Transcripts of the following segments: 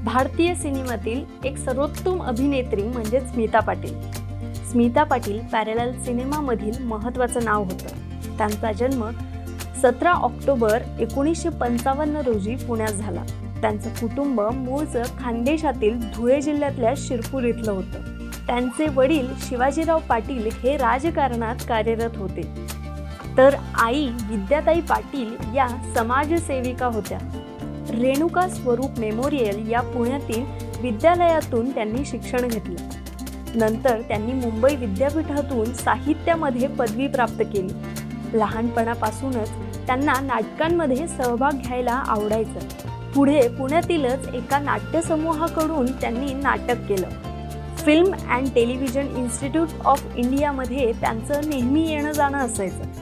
भारतीय सिनेमातील एक सर्वोत्तम अभिनेत्री म्हणजे स्मिता पाटील. स्मिता पाटील पॅरेलल सिनेमामधील महत्त्वाचं नाव होतं. त्यांचा जन्म 17 ऑक्टोबर 1955 रोजी पुण्यात झाला. त्यांचं कुटुंब मूळचं खानदेशातील धुळे जिल्ह्यातल्या शिरपूर इथलं होतं. त्यांचे वडील शिवाजीराव पाटील हे राजकारणात कार्यरत होते, तर आई विद्याताई पाटील या समाजसेविका होत्या. रेणुका स्वरूप मेमोरियल या पुण्यातील विद्यालयातून त्यांनी शिक्षण घेतलं. नंतर त्यांनी मुंबई विद्यापीठातून साहित्यामध्ये पदवी प्राप्त केली. लहानपणापासूनच त्यांना नाटकांमध्ये सहभाग घ्यायला आवडायचं. पुढे पुण्यातीलच एका नाट्यसमूहाकडून त्यांनी नाटक केलं. Film and television institute of इंडियामध्ये त्यांचं नेहमी येणं जाणं असायचं.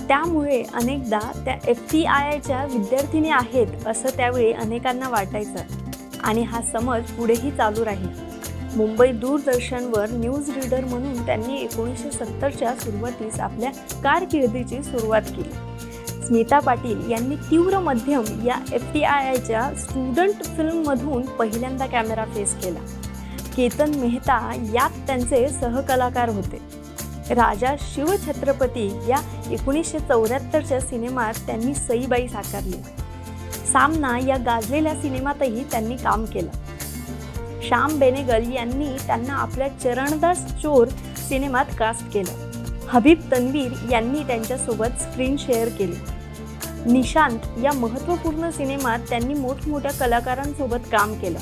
त्यामुळे अनेकदा त्या FTIIच्या विद्यार्थिनी आहेत असं त्यावेळी अनेकांना वाटायचं आणि हा समज पुढेही चालू राहील. मुंबई दूरदर्शनवर न्यूज रीडर म्हणून त्यांनी 1970च्या सुरुवातीस आपल्या कारकिर्दीची सुरुवात केली. स्मिता पाटील यांनी तीव्र मध्यम या FTIIच्या स्टुडंट फिल्ममधून पहिल्यांदा कॅमेरा फेस केला. केतन मेहता यात त्यांचे सहकलाकार होते. राजा शिवछत्रपती या 1974च्या सिनेमात त्यांनी सईबाई साकारली. सामना या गाजलेल्या सिनेमातही त्यांनी काम केलं. श्याम बेनेगल यांनी त्यांना आपल्या चरणदास चोर सिनेमात कास्ट केलं. हबीब तन्वीर यांनी त्यांच्यासोबत स्क्रीन शेअर केली. निशांत या महत्त्वपूर्ण सिनेमात त्यांनी मोठमोठ्या कलाकारांसोबत काम केलं.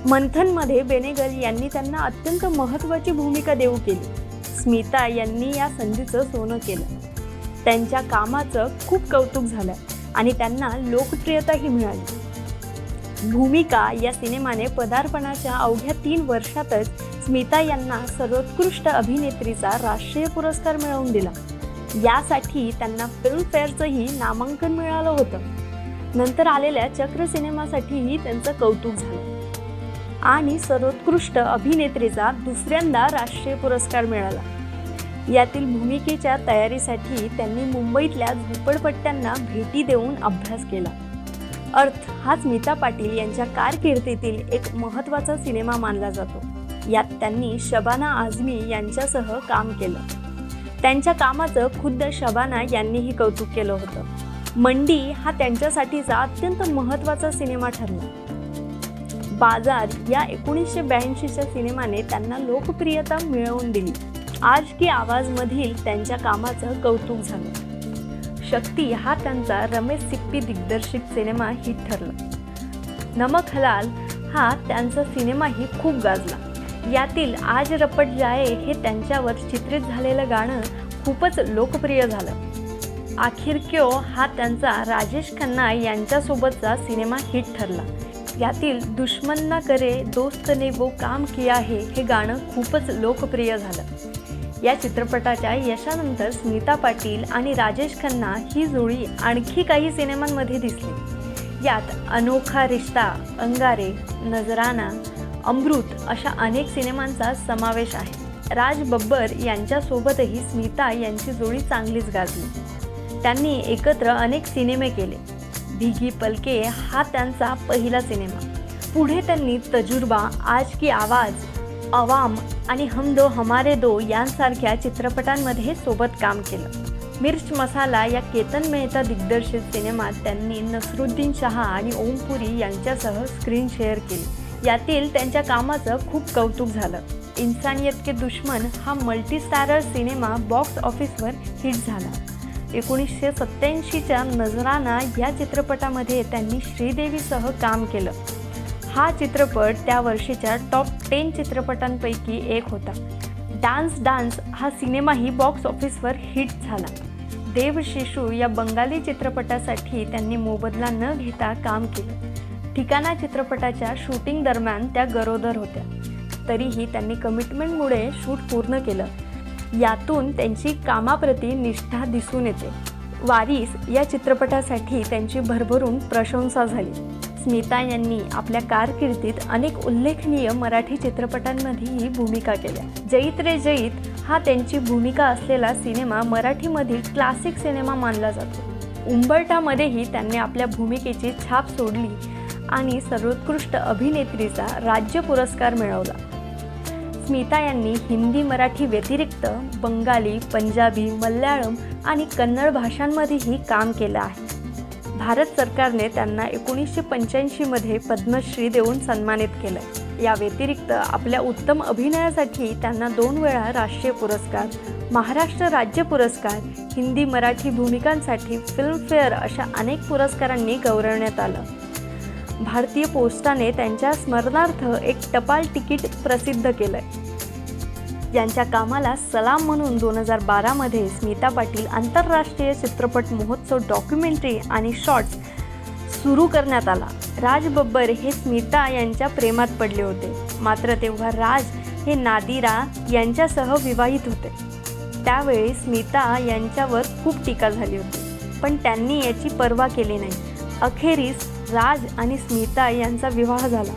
मंथनमध्ये बेनेगल यांनी त्यांना अत्यंत महत्त्वाची भूमिका देऊ केली. स्मिता यांनी या संधीचं सोनं केलं. त्यांच्या कामाचं खूप कौतुक झालं आणि त्यांना लोकप्रियताही मिळाली. भूमिका या सिनेमाने पदार्पणाच्या अवघ्या 3 वर्षातच स्मिता यांना सर्वोत्कृष्ट अभिनेत्रीचा राष्ट्रीय पुरस्कार मिळवून दिला. यासाठी त्यांना फिल्मफेअरचंही नामांकन मिळालं होतं. नंतर आलेल्या चक्र सिनेमासाठीही त्यांचं कौतुक झालं आणि सर्वोत्कृष्ट अभिनेत्रीचा दुसऱ्यांदा राष्ट्रीय पुरस्कार मिळाला. यातील भूमिकेच्या तयारीसाठी त्यांनी मुंबईतल्या झोपडपट्ट्यांना भेटी देऊन अभ्यास केला. अर्थ हा स्मिता पाटील यांच्या कारकिर्दीतील एक महत्त्वाचा सिनेमा मानला जातो. यात त्यांनी शबाना आझमी यांच्यासह काम केलं. त्यांच्या कामाचं खुद्द शबाना यांनीही कौतुक केलं होतं. मंडी हा त्यांच्यासाठीचा अत्यंत महत्त्वाचा सिनेमा ठरला. बाजार या 1982च्या सिनेमाने त्यांना लोकप्रियता मिळवून दिली. आज की आवाजमधील त्यांच्या कामाचं कौतुक झालं. शक्ती हा त्यांचा रमेश सिप्पी दिग्दर्शित सिनेमा हिट ठरला. नमक हलाल हा त्यांचा सिनेमाही खूप गाजला. यातील आज रपट जाए हे त्यांच्यावर चित्रित झालेलं गाणं खूपच लोकप्रिय झालं. आखिर क्यों हा त्यांचा राजेश खन्ना यांच्यासोबतचा सिनेमा हिट ठरला. यातील दुश्मन ना करे दोस्त ने वो काम किया है हे गाणं खूपच लोकप्रिय झालं. या चित्रपटाच्या यशानंतर स्मिता पाटील आणि राजेश खन्ना ही जोडी आणखी काही सिनेमांमध्ये दिसली. यात अनोखा रिश्ता, अंगारे, नजराना, अमृत अशा अनेक सिनेमांचा समावेश आहे. राज बब्बर यांच्यासोबतही स्मिता यांची जोडी चांगलीच गाजली. त्यांनी एकत्र अनेक सिनेमे केले. भीगी पलके हा त्यांचा पहिला सिनेमा. पुढे त्यांनी तजुर्बा, आज की आवाज, अवाम आणि हम दो हमारे दो यांसारख्या चित्रपटांमध्ये सोबत काम केलं. मिर्च मसाला या केतन मेहता दिग्दर्शित सिनेमात त्यांनी नसरुद्दीन शहा आणि ओमपुरी यांच्यासह स्क्रीन शेअर केली. यातील त्यांच्या कामाचं खूप कौतुक झालं. इन्सानियत के दुश्मन हा मल्टीस्टारर सिनेमा बॉक्स ऑफिसवर हिट झाला. 1987च्या नजराना या चित्रपटामध्ये त्यांनी श्रीदेवीसह काम केलं. हा चित्रपट त्या वर्षीच्या टॉप 10 चित्रपटांपैकी एक होता. डान्स हा सिनेमाही बॉक्स ऑफिसवर हिट झाला. देवशिशू या बंगाली चित्रपटासाठी त्यांनी मोबदला न घेता काम केलं. ठिकाणा चित्रपटाच्या शूटिंग दरम्यान त्या गरोदर होत्या, तरीही त्यांनी कमिटमेंटमुळे शूट पूर्ण केलं. यातून त्यांची कामाप्रती निष्ठा दिसून येते. वारीस या चित्रपटासाठी त्यांची भरभरून प्रशंसा झाली. स्मिता यांनी आपल्या कारकिर्दीत अनेक उल्लेखनीय मराठी चित्रपटांमध्येही भूमिका केल्या. जईत रे जईत हा त्यांची भूमिका असलेला सिनेमा मराठीमधील क्लासिक सिनेमा मानला जातो. उंबरठामध्येही त्यांनी आपल्या भूमिकेची छाप सोडली आणि सर्वोत्कृष्ट अभिनेत्रीचा राज्य पुरस्कार मिळवला. स्मिता यांनी हिंदी मराठी व्यतिरिक्त बंगाली, पंजाबी, मल्याळम आणि कन्नड भाषांमध्येही काम केलं आहे. भारत सरकारने त्यांना 1985 मध्ये पद्मश्री देऊन सन्मानित केलं. या व्यतिरिक्त आपल्या उत्तम अभिनयासाठी त्यांना 2 वेळा राष्ट्रीय पुरस्कार, महाराष्ट्र राज्य पुरस्कार, हिंदी मराठी भूमिकांसाठी फिल्मफेअर अशा अनेक पुरस्कारांनी गौरवण्यात आलं. भारतीय पोस्टाने त्यांच्या स्मरणार्थ एक टपाल तिकीट प्रसिद्ध केलंय. यांच्या कामाला सलाम म्हणून 2012 मध्ये स्मिता पाटील आंतरराष्ट्रीय चित्रपट महोत्सव डॉक्युमेंटरी आणि शॉर्ट्स सुरू करण्यात आला. राज बब्बर हे स्मिता यांच्या प्रेमात पडले होते, मात्र तेव्हा राज हे नादिरा यांच्यासह विवाहित होते. त्यावेळी स्मिता यांच्यावर खूप टीका झाली होती, पण त्यांनी याची पर्वा केली नाही. अखेरीस राज आणि स्मिता यांचा विवाह झाला,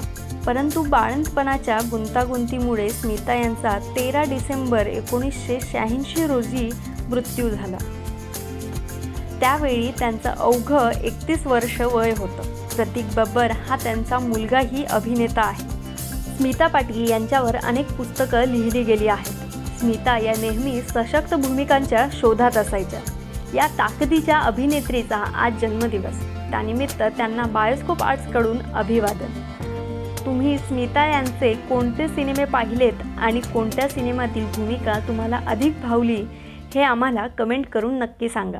परंतु बाळंतपणाच्या गुंतागुंतीमुळे स्मिता यांचा 13 डिसेंबर 1986 रोजी मृत्यू झाला. त्यावेळी त्यांचं अवघं 31 वर्ष वय होतं. प्रतीक बब्बर हा त्यांचा मुलगाही अभिनेता आहे. स्मिता पाटील यांच्यावर अनेक पुस्तकं लिहिली गेली आहेत. स्मिता या नेहमी सशक्त भूमिकांच्या शोधात असायच्या. या ताकदीच्या अभिनेत्रीचा आज जन्मदिवस. त्यानिमित्त त्यांना बायोस्कोप आर्ट्सकडून अभिवादन. तुम्ही स्मिता यांचे कोणते सिनेमे पाहिलेत आणि कोणत्या सिनेमातील भूमिका तुम्हाला अधिक भावली हे आम्हाला कमेंट करून नक्की सांगा.